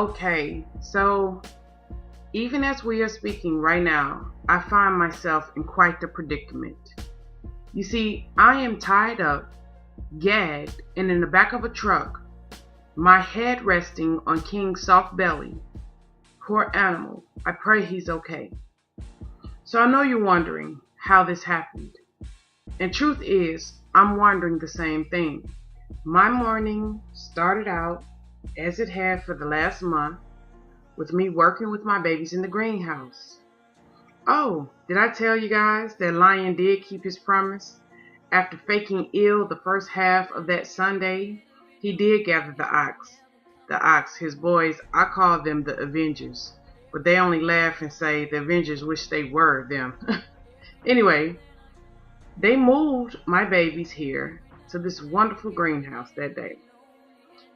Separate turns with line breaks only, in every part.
Okay, so even as we are speaking right now, I find myself in quite the predicament. You see, I am tied up, gagged, and in the back of a truck, my head resting on King's soft belly. Poor animal, I pray he's okay. So I know you're wondering how this happened. And truth is, I'm wondering the same thing. My morning started out as it had for the last month, with me working with my babies in the greenhouse. Oh, did I tell you guys that Lion did keep his promise? After faking ill the first half of that Sunday, he did gather the ox. The ox, his boys, I call them the Avengers, but they only laugh and say the Avengers wish they were them. Anyway, they moved my babies here to this wonderful greenhouse that day.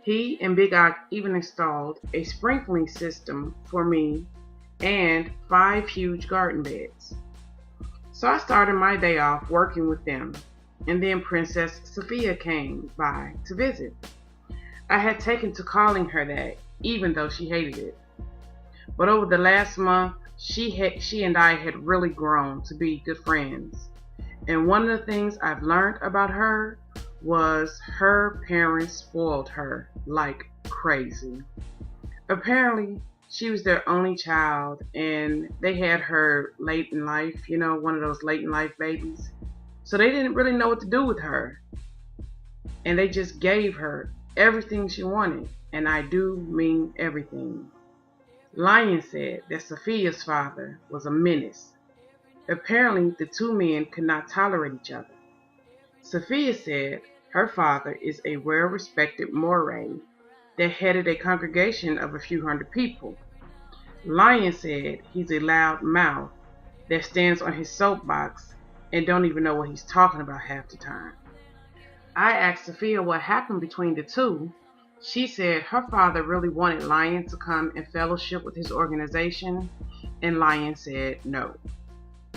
He and Big Ock even installed a sprinkling system for me and 5 huge garden beds. So I started my day off working with them, and then Princess Sophia came by to visit. I had taken to calling her that, even though she hated it. But over the last month, she and I had really grown to be good friends. And one of the things I've learned about her was her parents spoiled her like crazy. Apparently, she was their only child, and they had her late in life, one of those late in life babies. So they didn't really know what to do with her. And they just gave her everything she wanted, and I do mean everything. Lion said that Sophia's father was a menace. Apparently, the two men could not tolerate each other. Sophia said her father is a well-respected Moray that headed a congregation of a few hundred people. Lion said he's a loud mouth that stands on his soapbox and don't even know what he's talking about half the time. I asked Sophia what happened between the two. She said her father really wanted Lion to come and fellowship with his organization, and Lion said no.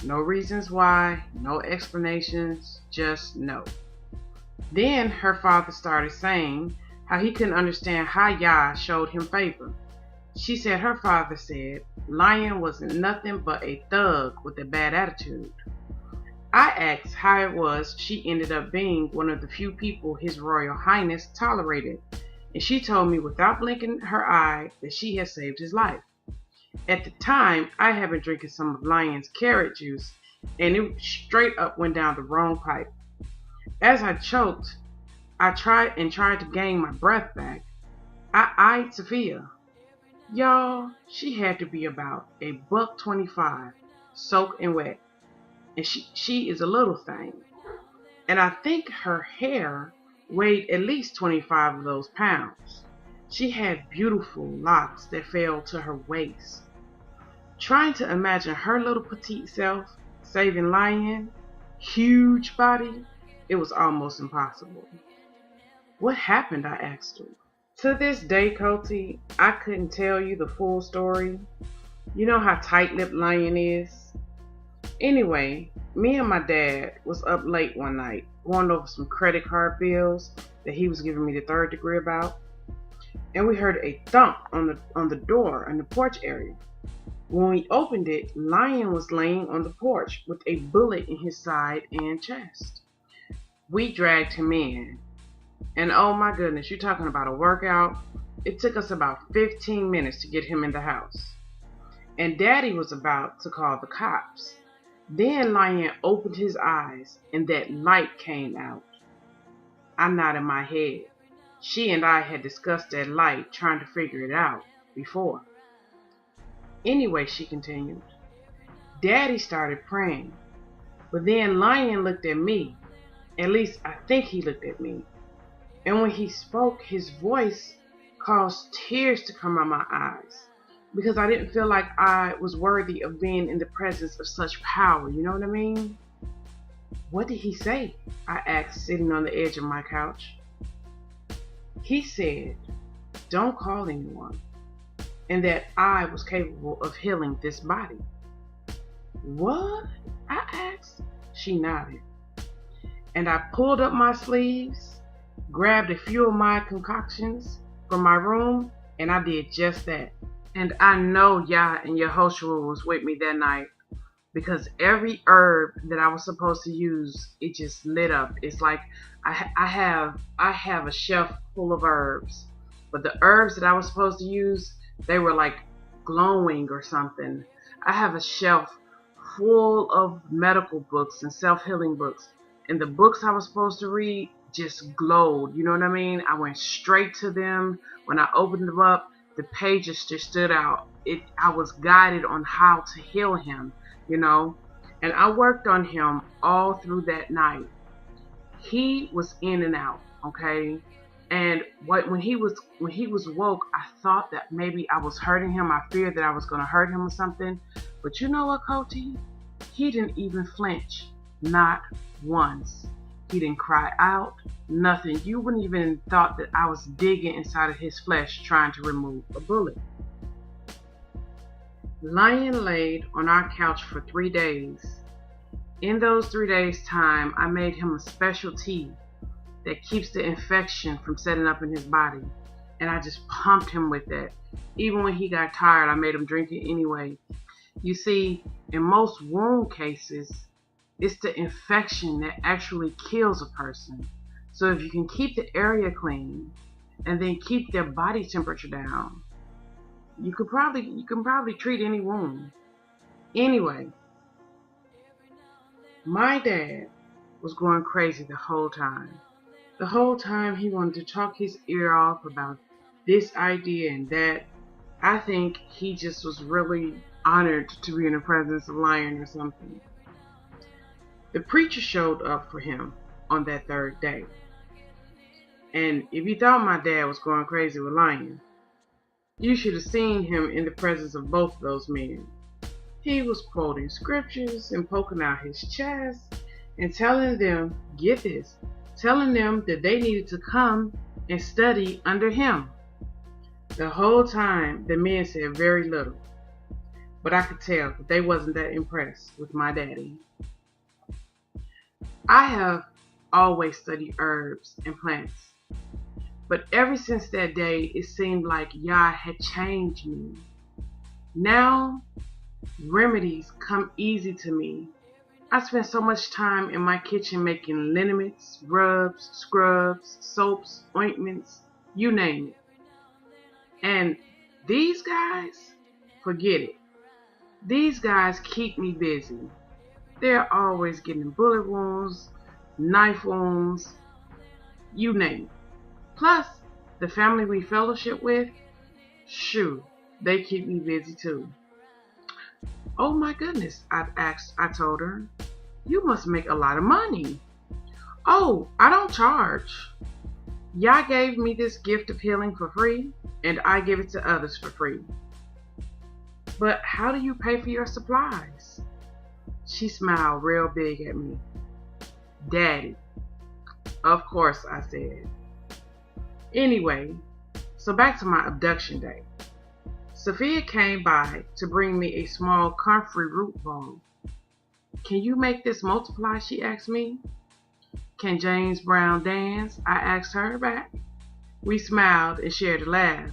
No reasons why, no explanations, just no. Then her father started saying how he couldn't understand how Yah showed him favor. She said her father said Lion wasn't nothing but a thug with a bad attitude. I asked how it was she ended up being one of the few people His Royal Highness tolerated, and she told me without blinking her eye that she had saved his life. At the time, I had been drinking some of Lion's carrot juice, and it straight up went down the wrong pipe. As I choked, I tried to gain my breath back. I eyed Sophia. Y'all, she had to be about a $1.25, soaked and wet. And she is a little thing. And I think her hair weighed at least 25 of those pounds. She had beautiful locks that fell to her waist. Trying to imagine her little petite self saving Lion, huge body, it was almost impossible. What happened? I asked her. To this day, Coty, I couldn't tell you the full story. You know how tight-lipped Lion is? Anyway, me and my dad was up late one night going over some credit card bills that he was giving me the third degree about, and we heard a thump on the door in the porch area. When we opened it, Lion was laying on the porch with a bullet in his side and chest. We dragged him in, and oh my goodness, you're talking about a workout. It took us about 15 minutes to get him in the house, and Daddy was about to call the cops. Then Lion opened his eyes, and that light came out. I nodded my head. She and I had discussed that light, trying to figure it out before. Anyway, she continued, Daddy started praying, but then Lion looked at me. At least I think he looked at me. And when he spoke, his voice caused tears to come out my eyes, because I didn't feel like I was worthy of being in the presence of such power, you know what I mean? What did he say? I asked, sitting on the edge of my couch. He said, don't call anyone, and that I was capable of healing this body. What? I asked. She nodded. And I pulled up my sleeves, grabbed a few of my concoctions from my room, And I did just that. And I know Yah and Yehoshua was with me that night, because every herb that I was supposed to use, it just lit up. It's like I have a shelf full of herbs, but the herbs that I was supposed to use, they were like glowing or something. I have a shelf full of medical books and self-healing books, and the books I was supposed to read just glowed. You know what I mean? I went straight to them. When I opened them up, the pages just stood out. I was guided on how to heal him, you know, and I worked on him all through that night. He was in and out, okay? And when he was woke, I thought that maybe I was hurting him. I feared that I was going to hurt him or something. But you know what, Cody? He didn't even flinch, not once. He didn't cry out, nothing. You wouldn't even thought that I was digging inside of his flesh trying to remove a bullet. Lion laid on our couch for 3 days. In those 3 days' time, I made him a special tea that keeps the infection from setting up in his body. And I just pumped him with that. Even when he got tired, I made him drink it anyway. You see, in most wound cases, it's the infection that actually kills a person. So if you can keep the area clean and then keep their body temperature down, you can probably treat any wound. Anyway, my dad was going crazy the whole time. The whole time he wanted to talk his ear off about this idea and that. I think he just was really honored to be in the presence of Lion or something. The preacher showed up for him on that 3rd day. And if you thought my dad was going crazy with Lion, you should have seen him in the presence of both of those men. He was quoting scriptures and poking out his chest and telling them, get this, telling them that they needed to come and study under him. The whole time, the men said very little, but I could tell that they wasn't that impressed with my daddy. I have always studied herbs and plants, but ever since that day, it seemed like Yah had changed me. Now, remedies come easy to me. I spend so much time in my kitchen making liniments, rubs, scrubs, soaps, ointments, you name it. And these guys, forget it. These guys keep me busy. They're always getting bullet wounds, knife wounds, you name it. Plus, the family we fellowship with, shoo, they keep me busy too. Oh my goodness, I told her. You must make a lot of money. Oh, I don't charge. Yah gave me this gift of healing for free, and I give it to others for free. But how do you pay for your supplies? She smiled real big at me. Daddy. Of course, I said. Anyway, so back to my abduction day. Sophia came by to bring me a small comfrey root bowl. Can you make this multiply? She asked me. Can James Brown dance? I asked her back. We smiled and shared a laugh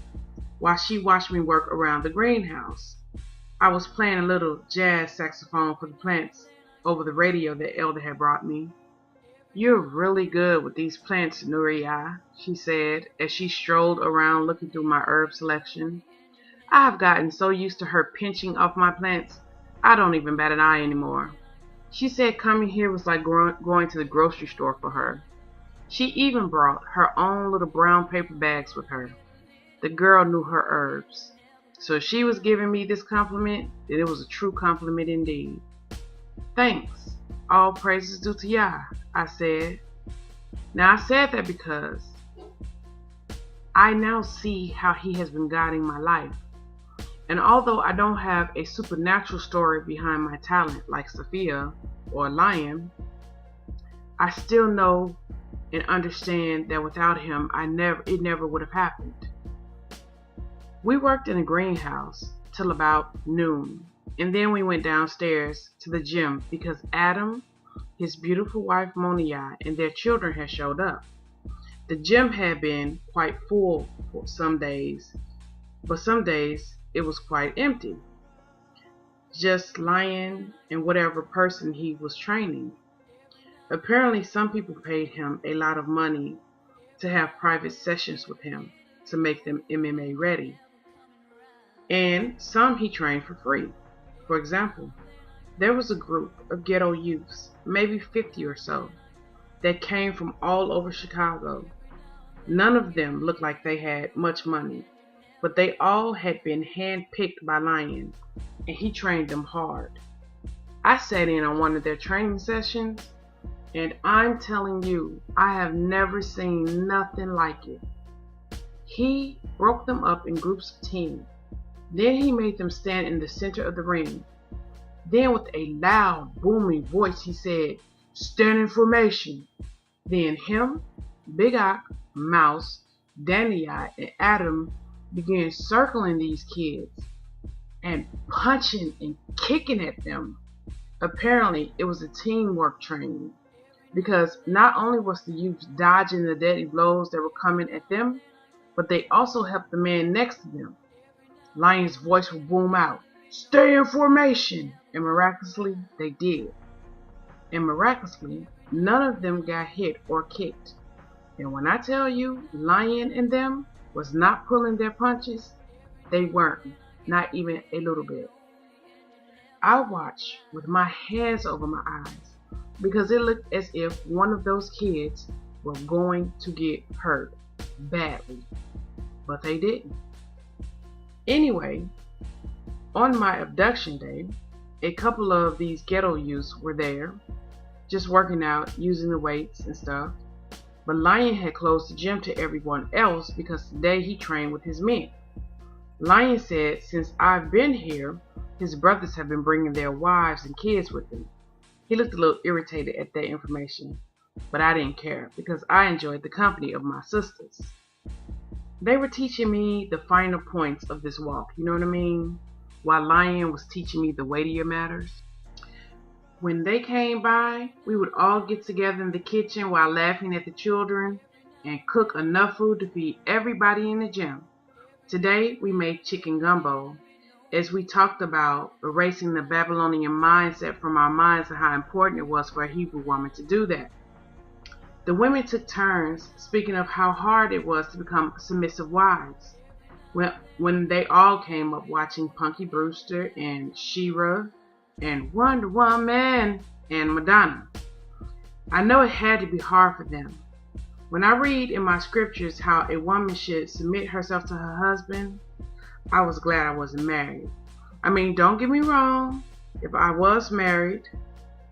while she watched me work around the greenhouse. I was playing a little jazz saxophone for the plants over the radio that Elder had brought me. You're really good with these plants, Nuria, she said as she strolled around looking through my herb selection. I have gotten so used to her pinching off my plants, I don't even bat an eye anymore. She said coming here was like going to the grocery store for her. She even brought her own little brown paper bags with her. The girl knew her herbs. So if she was giving me this compliment, then it was a true compliment indeed. Thanks. All praises due to Yah, I said. Now I said that because I now see how he has been guiding my life. And although I don't have a supernatural story behind my talent like Sophia or Lion, I still know and understand that without him, it never would have happened. We worked in a greenhouse till about noon, and then we went downstairs to the gym because Adam, his beautiful wife Monia, and their children had showed up. The gym had been quite full for some days, but some days it was quite empty, just Lion and whatever person he was training. Apparently, some people paid him a lot of money to have private sessions with him to make them MMA ready. And some he trained for free. For example, there was a group of ghetto youths, maybe 50 or so, that came from all over Chicago. None of them looked like they had much money, but they all had been handpicked by Lion, and he trained them hard. I sat in on one of their training sessions, and I'm telling you, I have never seen nothing like it. He broke them up in groups of 10. Then he made them stand in the center of the ring. Then with a loud, booming voice, he said, "Stand in formation." Then him, Big Ock, Mouse, Danny Eye, and Adam began circling these kids and punching and kicking at them. Apparently, it was a teamwork training, because not only was the youth dodging the deadly blows that were coming at them, but they also helped the man next to them. Lion's voice would boom out, "Stay in formation," and miraculously they did. And miraculously, none of them got hit or kicked. And when I tell you, Lion and them was not pulling their punches, they weren't, not even a little bit. I watched with my hands over my eyes, because it looked as if one of those kids were going to get hurt badly, but they didn't. Anyway, on my abduction day, a couple of these ghetto youths were there, just working out, using the weights and stuff. But Lion had closed the gym to everyone else because today he trained with his men. Lion said since I've been here, his brothers have been bringing their wives and kids with them. He looked a little irritated at that information, but I didn't care because I enjoyed the company of my sisters. They were teaching me the finer points of this walk, you know what I mean? While Lion was teaching me the weightier matters. When they came by, we would all get together in the kitchen while laughing at the children and cook enough food to feed everybody in the gym. Today, we made chicken gumbo, as we talked about erasing the Babylonian mindset from our minds and how important it was for a Hebrew woman to do that. The women took turns speaking of how hard it was to become submissive wives. When they all came up watching Punky Brewster and She-Ra and Wonder Woman and Madonna. I know it had to be hard for them. When I read in my scriptures how a woman should submit herself to her husband, I was glad I wasn't married. I mean, don't get me wrong. If I was married,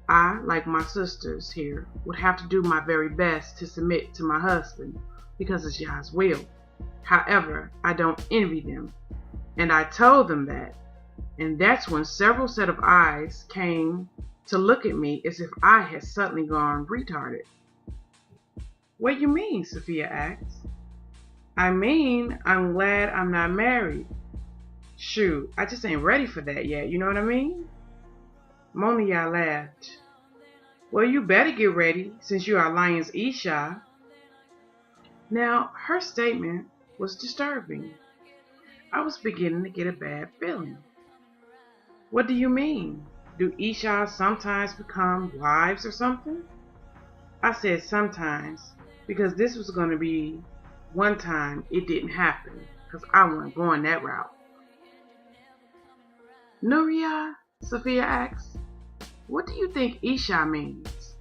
I, like my sisters here, would have to do my very best to submit to my husband because it's Yah's will. However, I don't envy them. And I told them that. And that's when several set of eyes came to look at me as if I had suddenly gone retarded. "What you mean?" Sophia asked. "I mean, I'm glad I'm not married. Shoot, I just ain't ready for that yet, you know what I mean?" Monia laughed. "Well, you better get ready since you are Lion's Isha." Now, her statement was disturbing. I was beginning to get a bad feeling. "What do you mean? Do Ishas sometimes become wives or something?" I said sometimes because this was going to be one time it didn't happen because I wasn't going that route. "Nuria," Sophia asked, "what do you think Isha means?"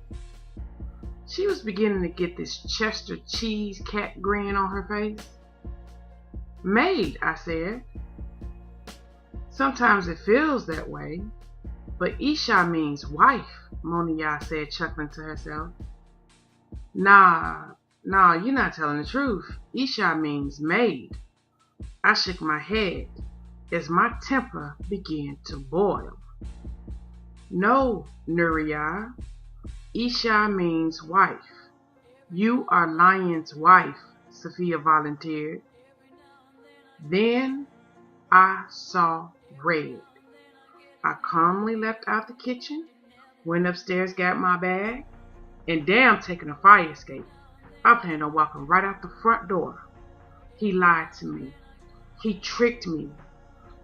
She was beginning to get this Chester cheese cat grin on her face. "Maid," I said. "Sometimes it feels that way, but Isha means wife," Monia said, chuckling to herself. Nah, you're not telling the truth. Isha means maid." I shook my head as my temper began to boil. "No, Nuria. Isha means wife. You are Lion's wife," Sophia volunteered. Then I saw red. I calmly left out the kitchen, went upstairs, got my bag, and damn taking a fire escape. I planned on walking right out the front door. He lied to me. He tricked me.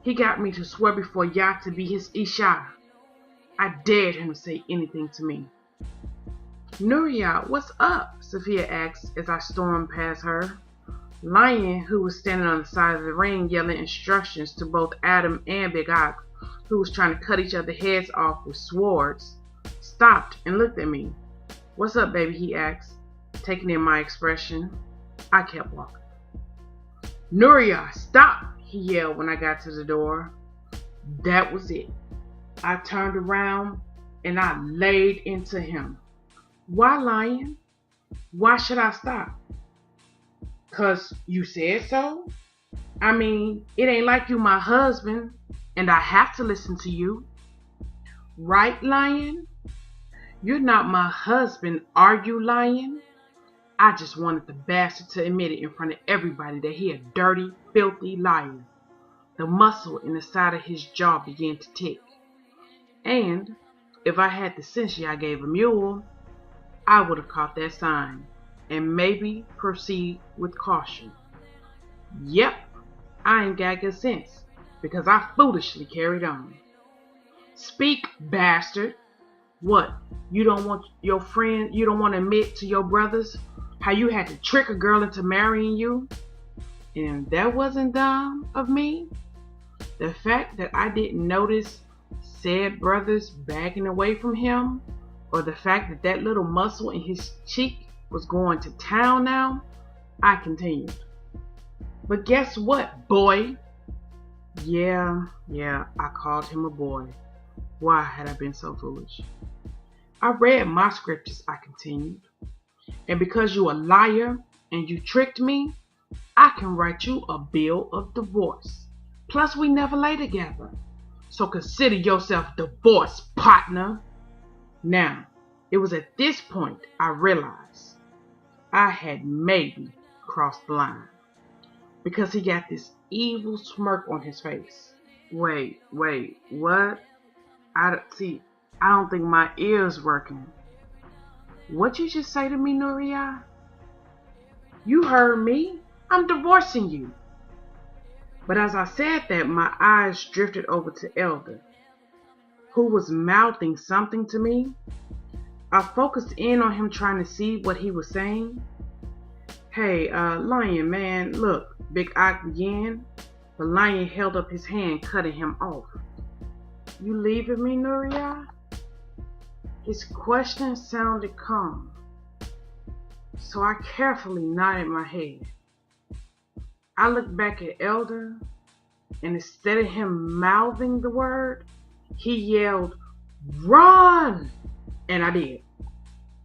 He got me to swear before Yah to be his Isha. I dared him to say anything to me. Nuria, what's up? Sophia asked as I stormed past her. Lion, who was standing on the side of the ring yelling instructions to both Adam and Baby-Ch, who was trying to cut each other's heads off with swords, stopped and looked at me. What's up, baby? He asked, taking in my expression. I kept walking. Nuria, stop! He yelled when I got to the door. That was it. I turned around and I laid into him. Why, Lion? Why should I stop? 'Cause you said so? I mean, it ain't like you my husband and I have to listen to you. Right, Lion? You're not my husband, are you, Lion? I just wanted the bastard to admit it in front of everybody that he a dirty, filthy liar. The muscle in the side of his jaw began to tick. And if I had the sense I gave a mule, I would have caught that sign and maybe proceed with caution. Yep, I ain't got good sense because I foolishly carried on. Speak, bastard. What? You don't want your friend, you don't want to admit to your brothers how you had to trick a girl into marrying you? And that wasn't dumb of me? The fact that I didn't notice said brothers backing away from him, or the fact that that little muscle in his cheek was going to town now, I continued. But guess what, boy? Yeah, I called him a boy. Why had I been so foolish? I read my scriptures, I continued. And because you a liar and you tricked me, I can write you a bill of divorce. Plus we never lay together. So consider yourself divorced, partner. Now, it was at this point I realized I had maybe crossed the line. Because he got this evil smirk on his face. Wait, what? I don't think my ear's working. What you just say to me, Nuria? You heard me. I'm divorcing you. But as I said that, my eyes drifted over to Elder, who was mouthing something to me. I focused in on him trying to see what he was saying. Hey, Lion, man, look, Big-Ch began. The Lion held up his hand, cutting him off. You leaving me, Nuria? His question sounded calm, so I carefully nodded my head. I looked back at Elder, and instead of him mouthing the word, he yelled, "Run!" And I did.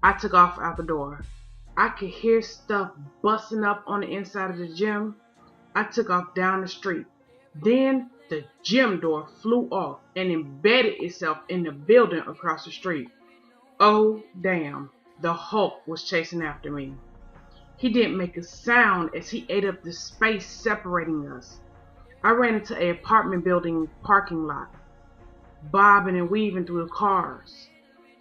I took off out the door. I could hear stuff busting up on the inside of the gym. I took off down the street. Then the gym door flew off and embedded itself in the building across the street. Oh, damn. The Hulk was chasing after me. He didn't make a sound as he ate up the space separating us. I ran into an apartment building parking lot, bobbing and weaving through the cars.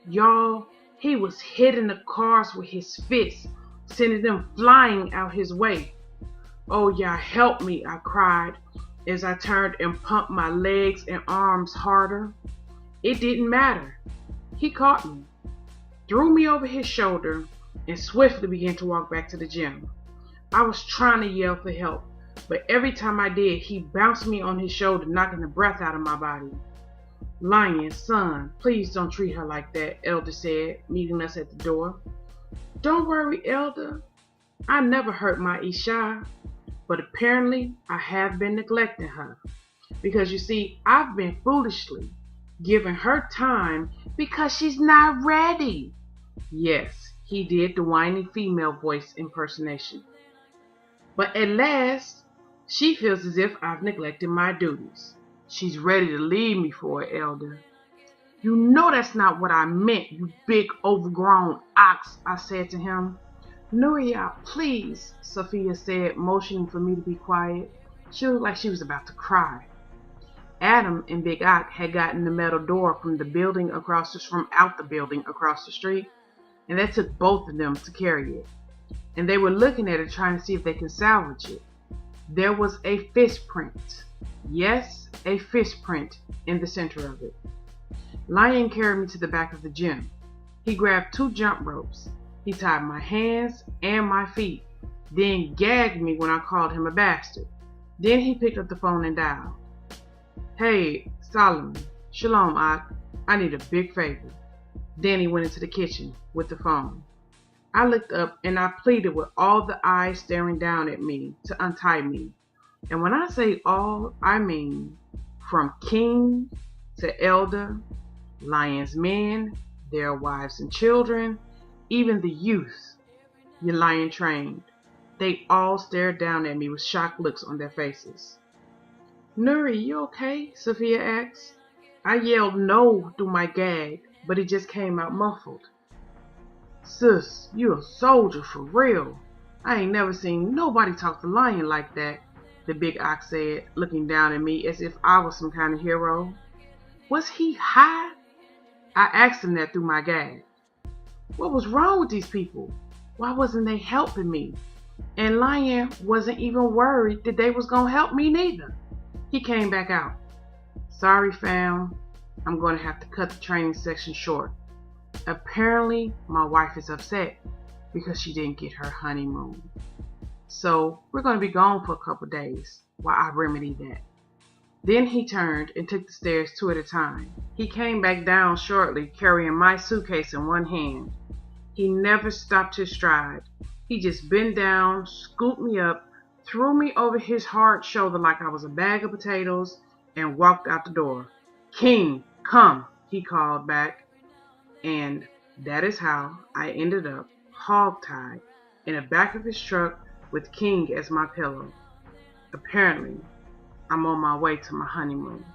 Y'all, he was hitting the cars with his fists, sending them flying out his way. Oh, y'all, help me, I cried as I turned and pumped my legs and arms harder. It didn't matter. He caught me, threw me over his shoulder, and swiftly began to walk back to the gym. I was trying to yell for help, but every time I did, he bounced me on his shoulder, knocking the breath out of my body. Lion, son, please don't treat her like that, Elder said, meeting us at the door. Don't worry, Elder. I never hurt my Isha, but apparently I have been neglecting her. Because you see, I've been foolishly giving her time because she's not ready. Yes, he did the whiny female voice impersonation. But at last, she feels as if I've neglected my duties. She's ready to leave me for it, Elder. You know that's not what I meant, you big overgrown ox, I said to him. Nuria, please, Sophia said, motioning for me to be quiet. She looked like she was about to cry. Adam and Big-Ch had gotten the metal door from out the building across the street, and that took both of them to carry it. And they were looking at it trying to see if they can salvage it. there was a fist print. Yes, a fist print in the center of it. Lion carried me to the back of the gym. He grabbed 2 jump ropes. He tied my hands and my feet, then gagged me when I called him a bastard. Then he picked up the phone and dialed. Hey, Solomon. Shalom, I need a big favor. Then he went into the kitchen with the phone. I looked up and I pleaded with all the eyes staring down at me to untie me. And when I say all, I mean from king to elder, lion's men, their wives and children, even the youth, your lion trained. They all stared down at me with shocked looks on their faces. Nuri, you okay? Sophia asked. I yelled no through my gag, but it just came out muffled. Sis, you a soldier for real. I ain't never seen nobody talk to Lion like that, the big ox said, looking down at me as if I was some kind of hero. Was he high? I asked him that through my gag. What was wrong with these people? Why wasn't they helping me? And Lion wasn't even worried that they was gonna help me neither. He came back out. Sorry, fam. I'm going to have to cut the training section short. Apparently, my wife is upset because she didn't get her honeymoon. So, we're going to be gone for a couple days while I remedy that. Then he turned and took the stairs 2 at a time. He came back down shortly, carrying my suitcase in one hand. He never stopped his stride. He just bent down, scooped me up, threw me over his hard shoulder like I was a bag of potatoes, and walked out the door. King, come, he called back. And that is how I ended up hogtied in the back of his truck with King as my pillow. Apparently, I'm on my way to my honeymoon.